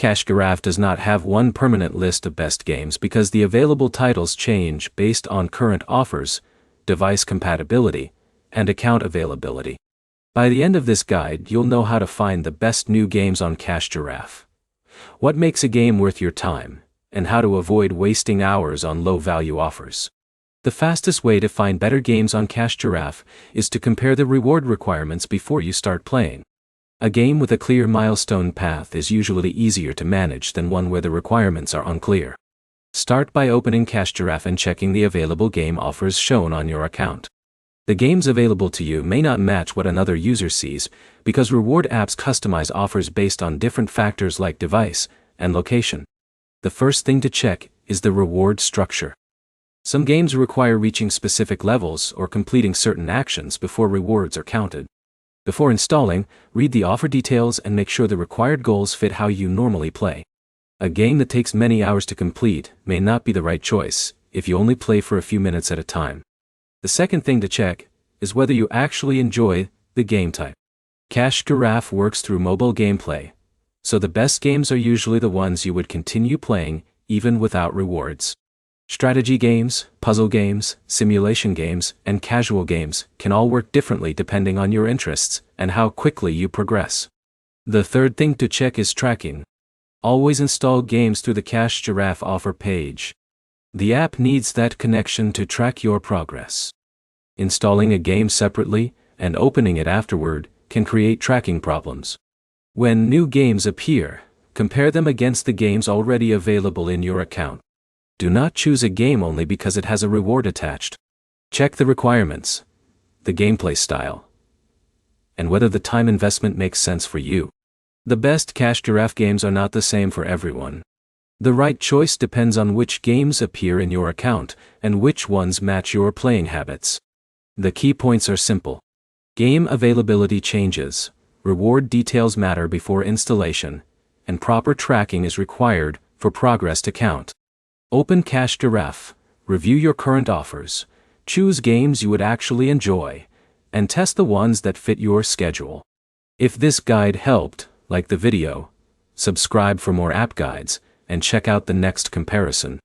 Giraffe does not have one permanent list of best games because the available titles change based on current offers, device compatibility, and account availability. By the end of this guide, you'll know how to find the best new games on Giraffe, what makes a game worth your time, and how to avoid wasting hours on low-value offers. The fastest way to find better games on Giraffe is to compare the reward requirements before you start playing. A game with a clear milestone path is usually easier to manage than one where the requirements are unclear. Start by opening Giraffe and checking the available game offers shown on your account. The games available to you may not match what another user sees, because reward apps customize offers based on different factors like device and location. The first thing to check is the reward structure. Some games require reaching specific levels or completing certain actions before rewards are counted. Before installing, read the offer details and make sure the required goals fit how you normally play. A game that takes many hours to complete may not be the right choice if you only play for a few minutes at a time. The second thing to check is whether you actually enjoy the game type. Giraffe works through mobile gameplay, so the best games are usually the ones you would continue playing even without rewards. Strategy games, puzzle games, simulation games, and casual games can all work differently depending on your interests and how quickly you progress. The third thing to check is tracking. Always install games through the Giraffe offer page. The app needs that connection to track your progress. Installing a game separately and opening it afterward can create tracking problems. When new games appear, compare them against the games already available in your account. Do not choose a game only because it has a reward attached. Check the requirements, the gameplay style, and whether the time investment makes sense for you. The best Giraffe games are not the same for everyone. The right choice depends on which games appear in your account and which ones match your playing habits. The key points are simple. Game availability changes, reward details matter before installation, and proper tracking is required for progress to count. Open Giraffe, review your current offers, choose games you would actually enjoy, and test the ones that fit your schedule. If this guide helped, like the video, subscribe for more app guides, and check out the next comparison.